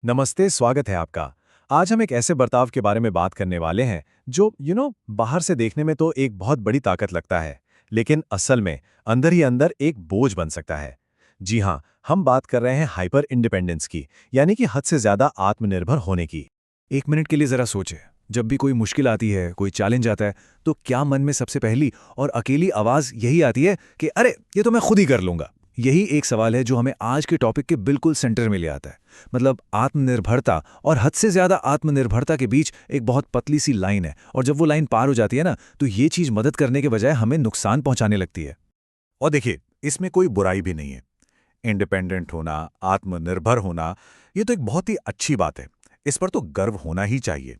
नमस्ते, स्वागत है आपका। आज हम एक ऐसे बर्ताव के बारे में बात करने वाले हैं जो बाहर से देखने में तो एक बहुत बड़ी ताकत लगता है, लेकिन असल में अंदर ही अंदर एक बोझ बन सकता है। जी हाँ, हम बात कर रहे हैं हाइपर इंडिपेंडेंस की, यानी कि हद से ज्यादा आत्मनिर्भर होने की। एक मिनट के लिए जरा सोचें। जब भी कोई मुश्किल आती है, कोई चैलेंज आता है, तो क्या मन में सबसे पहली और अकेली आवाज यही आती है कि अरे ये तो मैं खुद ही कर लूंगा। यही एक सवाल है जो हमें आज के टॉपिक के बिल्कुल सेंटर में ले आता है। मतलब आत्मनिर्भरता और हद से ज्यादा आत्मनिर्भरता के बीच एक बहुत पतली सी लाइन है, और जब वो लाइन पार हो जाती है ना, तो ये चीज मदद करने के बजाय हमें नुकसान पहुंचाने लगती है। और देखिए, इसमें कोई बुराई भी नहीं है। इंडिपेंडेंट होना, आत्मनिर्भर होना, ये तो एक बहुत ही अच्छी बात है। इस पर तो गर्व होना ही चाहिए।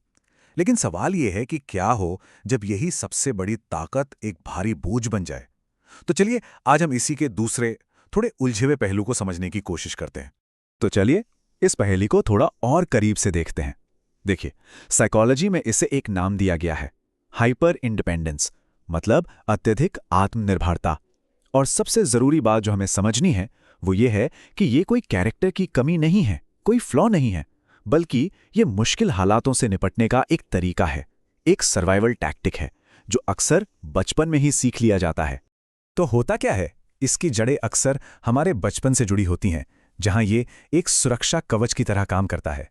लेकिन सवाल ये है कि क्या हो जब यही सबसे बड़ी ताकत एक भारी बोझ बन जाए। तो चलिए, आज हम इसी के दूसरे, थोड़े उलझे हुए पहलू को समझने की कोशिश करते हैं। तो चलिए इस पहेली को थोड़ा और करीब से देखते हैं। देखिए, साइकोलॉजी में इसे एक नाम दिया गया है, हाइपर इंडिपेंडेंस, मतलब अत्यधिक आत्मनिर्भरता। और सबसे जरूरी बात जो हमें समझनी है वो ये है कि ये कोई कैरेक्टर की कमी नहीं है, कोई फ्लॉ नहीं है, बल्कि ये मुश्किल हालातों से निपटने का एक तरीका है, एक सर्वाइवल टैक्टिक है जो अक्सर बचपन में ही सीख लिया जाता है। तो होता क्या है, इसकी जड़ें अक्सर हमारे बचपन से जुड़ी होती हैं, जहां ये एक सुरक्षा कवच की तरह काम करता है।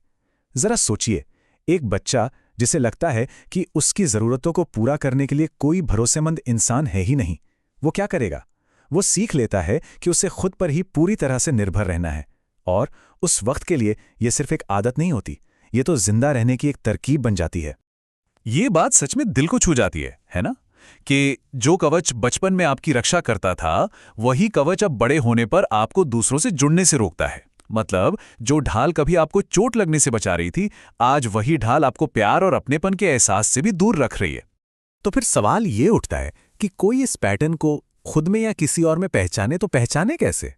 जरा सोचिए, एक बच्चा जिसे लगता है कि उसकी जरूरतों को पूरा करने के लिए कोई भरोसेमंद इंसान है ही नहीं, वो क्या करेगा? वो सीख लेता है कि उसे खुद पर ही पूरी तरह से निर्भर रहना है। और उस वक्त के लिए यह सिर्फ एक आदत नहीं होती, ये तो जिंदा रहने की एक तरकीब बन जाती है। ये बात सच में दिल को छू जाती है ना? कि जो कवच बचपन में आपकी रक्षा करता था, वही कवच अब बड़े होने पर आपको दूसरों से जुड़ने से रोकता है। मतलब जो ढाल कभी आपको चोट लगने से बचा रही थी, आज वही ढाल आपको प्यार और अपनेपन के एहसास से भी दूर रख रही है। तो फिर सवाल ये उठता है कि कोई इस पैटर्न को खुद में या किसी और में पहचाने, तो पहचाने कैसे?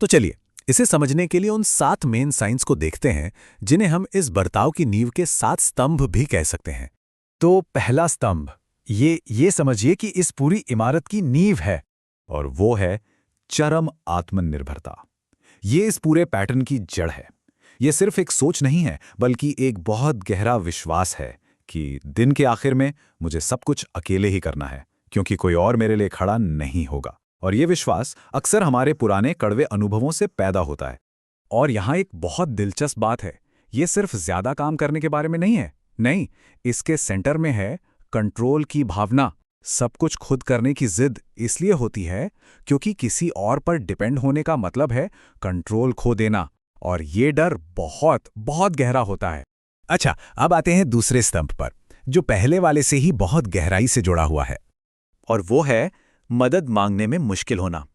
तो चलिए इसे समझने के लिए उन 7 मेन साइंस को देखते हैं, जिन्हें हम इस बर्ताव की नींव के 7 स्तंभ भी कह सकते हैं। तो पहला स्तंभ, ये समझिए कि इस पूरी इमारत की नींव है, और वो है चरम आत्मनिर्भरता। ये इस पूरे पैटर्न की जड़ है। ये सिर्फ एक सोच नहीं है, बल्कि एक बहुत गहरा विश्वास है कि दिन के आखिर में मुझे सब कुछ अकेले ही करना है, क्योंकि कोई और मेरे लिए खड़ा नहीं होगा। और ये विश्वास अक्सर हमारे पुराने कड़वे अनुभवों से पैदा होता है। और यहाँ एक बहुत दिलचस्प बात है, ये सिर्फ ज्यादा काम करने के बारे में नहीं है। नहीं, इसके सेंटर में है कंट्रोल की भावना। सब कुछ खुद करने की जिद इसलिए होती है क्योंकि किसी और पर डिपेंड होने का मतलब है कंट्रोल खो देना, और ये डर बहुत बहुत गहरा होता है। अच्छा, अब आते हैं दूसरे स्तंभ पर, जो पहले वाले से ही बहुत गहराई से जुड़ा हुआ है, और वो है मदद मांगने में मुश्किल होना।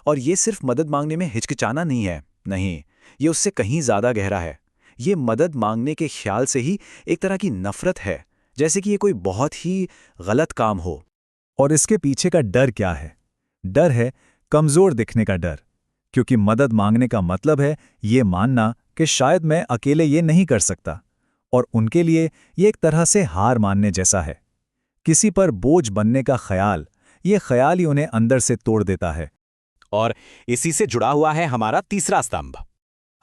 और ये सिर्फ मदद मांगने में हिचकिचाना नहीं है, नहीं, ये उससे कहीं ज्यादा गहरा है। ये मदद मांगने के ख्याल से ही एक तरह की नफरत है, जैसे कि ये कोई बहुत ही गलत काम हो। और इसके पीछे का डर क्या है? डर है कमजोर दिखने का डर, क्योंकि मदद मांगने का मतलब है ये मानना कि शायद मैं अकेले ये नहीं कर सकता, और उनके लिए ये एक तरह से हार मानने जैसा है। किसी पर बोझ बनने का ख्याल, ये ख्याल ही उन्हें अंदर से तोड़ देता है। और इसी से जुड़ा हुआ है हमारा तीसरा स्तंभ।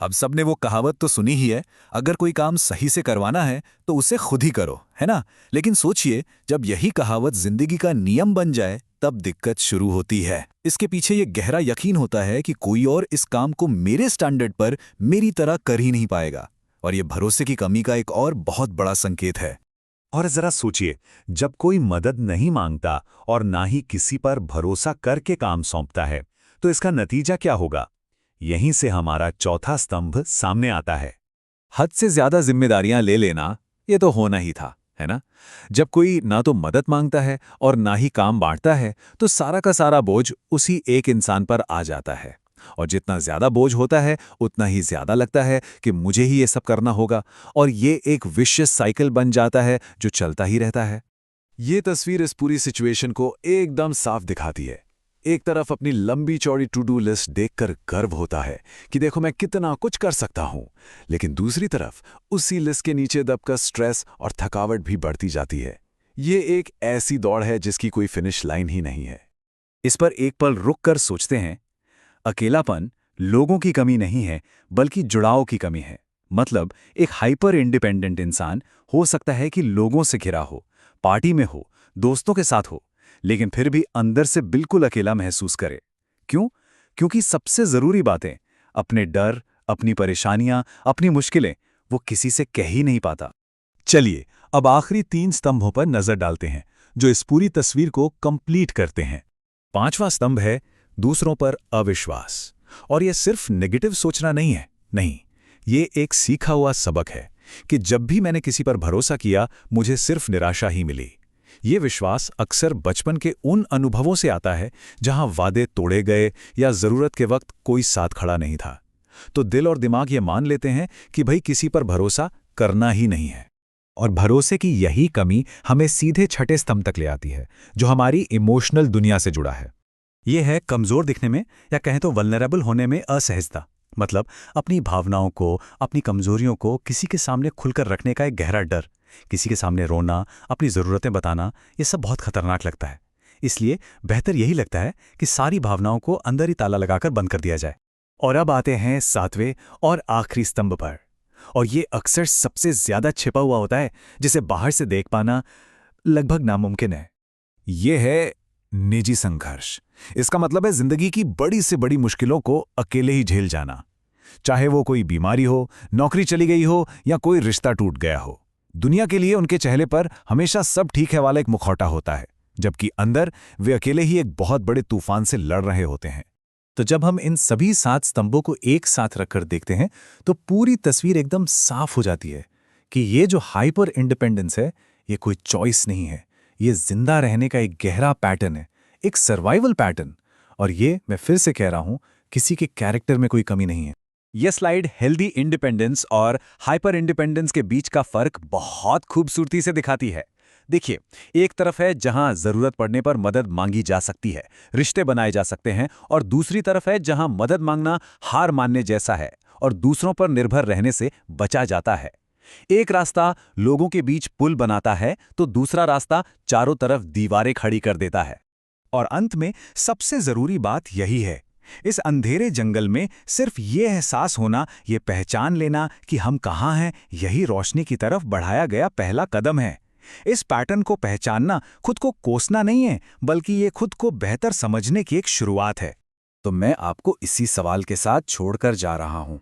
अब सबने वो कहावत तो सुनी ही है, अगर कोई काम सही से करवाना है तो उसे खुद ही करो, है ना? लेकिन सोचिए, जब यही कहावत जिंदगी का नियम बन जाए, तब दिक्कत शुरू होती है। इसके पीछे ये गहरा यकीन होता है कि कोई और इस काम को मेरे स्टैंडर्ड पर मेरी तरह कर ही नहीं पाएगा, और ये भरोसे की कमी का एक और बहुत बड़ा संकेत है। और जरा सोचिए, जब कोई मदद नहीं मांगता और ना ही किसी पर भरोसा करके काम सौंपता है, तो इसका नतीजा क्या होगा? यहीं से हमारा चौथा स्तंभ सामने आता है। हद से ज्यादा जिम्मेदारियां ले लेना, ये तो होना ही था, है ना? जब कोई ना तो मदद मांगता है और ना ही काम बांटता है, तो सारा का सारा बोझ उसी एक इंसान पर आ जाता है। और जितना ज्यादा बोझ होता है, उतना ही ज्यादा लगता है कि मुझे ही ये सब करना होगा, और ये एक विशियस साइकिल बन जाता है जो चलता ही रहता है। ये तस्वीर इस पूरी सिचुएशन को एकदम साफ दिखाती है। एक तरफ अपनी लंबी चौड़ी टू डू लिस्ट देखकर गर्व होता है कि देखो मैं कितना कुछ कर सकता हूं, लेकिन दूसरी तरफ उसी लिस्ट के नीचे दबकर स्ट्रेस और थकावट भी बढ़ती जाती है। ये एक ऐसी दौड़ है जिसकी कोई फिनिश लाइन ही नहीं है। इस पर एक पल रुक कर सोचते हैं, अकेलापन लोगों की कमी नहीं है, बल्कि जुड़ाव की कमी है। मतलब एक हाइपर इंडिपेंडेंट इंसान हो सकता है कि लोगों से घिरा हो, पार्टी में हो, दोस्तों के साथ हो, लेकिन फिर भी अंदर से बिल्कुल अकेला महसूस करे। क्यों? क्योंकि सबसे जरूरी बातें, अपने डर, अपनी परेशानियां, अपनी मुश्किलें, वो किसी से कह ही नहीं पाता। चलिए अब आखिरी 3 स्तंभों पर नजर डालते हैं जो इस पूरी तस्वीर को कंप्लीट करते हैं। 5वां स्तंभ है दूसरों पर अविश्वास। और यह सिर्फ नेगेटिव सोचना नहीं है, नहीं, ये एक सीखा हुआ सबक है कि जब भी मैंने किसी पर भरोसा किया मुझे सिर्फ निराशा ही मिली। ये विश्वास अक्सर बचपन के उन अनुभवों से आता है जहां वादे तोड़े गए या जरूरत के वक्त कोई साथ खड़ा नहीं था। तो दिल और दिमाग ये मान लेते हैं कि भाई किसी पर भरोसा करना ही नहीं है। और भरोसे की यही कमी हमें सीधे छठे स्तंभ तक ले आती है जो हमारी इमोशनल दुनिया से जुड़ा है। यह है कमजोर दिखने में या कहें तो वल्नरेबल होने में असहजता। मतलब अपनी भावनाओं को, अपनी कमजोरियों को किसी के सामने खुलकर रखने का एक गहरा डर। किसी के सामने रोना, अपनी ज़रूरतें बताना, ये सब बहुत खतरनाक लगता है। इसलिए बेहतर यही लगता है कि सारी भावनाओं को अंदर ही ताला लगाकर बंद कर दिया जाए। और अब आते हैं 7वें और आखिरी स्तंभ पर। और ये अक्सर सबसे ज्यादा छिपा हुआ होता है, जिसे बाहर से देख पाना लगभग नामुमकिन है। ये है निजी संघर्ष। इसका मतलब है जिंदगी की बड़ी से बड़ी मुश्किलों को अकेले ही झेल जाना, चाहे वो कोई बीमारी हो, नौकरी चली गई हो या कोई रिश्ता टूट गया हो। दुनिया के लिए उनके चेहरे पर हमेशा सब ठीक है वाला एक मुखौटा होता है, जबकि अंदर वे अकेले ही एक बहुत बड़े तूफान से लड़ रहे होते हैं। तो जब हम इन सभी 7 स्तंभों को एक साथ रखकर देखते हैं तो पूरी तस्वीर एकदम साफ हो जाती है कि ये जो हाइपर इंडिपेंडेंस है, ये कोई चॉइस नहीं है, ये जिंदा रहने का एक गहरा पैटर्न है, एक सर्वाइवल पैटर्न। और ये मैं फिर से कह रहा हूं, किसी के कैरेक्टर में कोई कमी नहीं है। यह स्लाइड हेल्दी इंडिपेंडेंस और हाइपर इंडिपेंडेंस के बीच का फर्क बहुत खूबसूरती से दिखाती है। देखिए, एक तरफ है जहां जरूरत पड़ने पर मदद मांगी जा सकती है, रिश्ते बनाए जा सकते हैं, और दूसरी तरफ है जहां मदद मांगना हार मानने जैसा है और दूसरों पर निर्भर रहने से बचा जाता है। एक रास्ता लोगों के बीच पुल बनाता है तो दूसरा रास्ता चारों तरफ दीवारें खड़ी कर देता है। और अंत में सबसे जरूरी बात यही है, इस अंधेरे जंगल में सिर्फ ये एहसास होना, ये पहचान लेना कि हम कहाँ हैं, यही रोशनी की तरफ बढ़ाया गया पहला कदम है। इस पैटर्न को पहचानना खुद को कोसना नहीं है, बल्कि ये खुद को बेहतर समझने की एक शुरुआत है। तो मैं आपको इसी सवाल के साथ छोड़कर जा रहा हूं।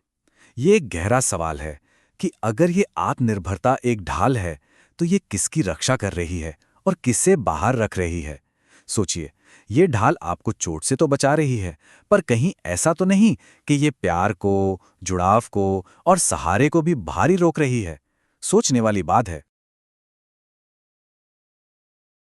ये एक गहरा सवाल है कि अगर ये आत्मनिर्भरता एक ढाल है तो ये किसकी रक्षा कर रही है और किसे बाहर रख रही है। सोचिए, ये ढाल आपको चोट से तो बचा रही है, पर कहीं ऐसा तो नहीं कि ये प्यार को, जुड़ाव को और सहारे को भी भारी रोक रही है। सोचने वाली बात है।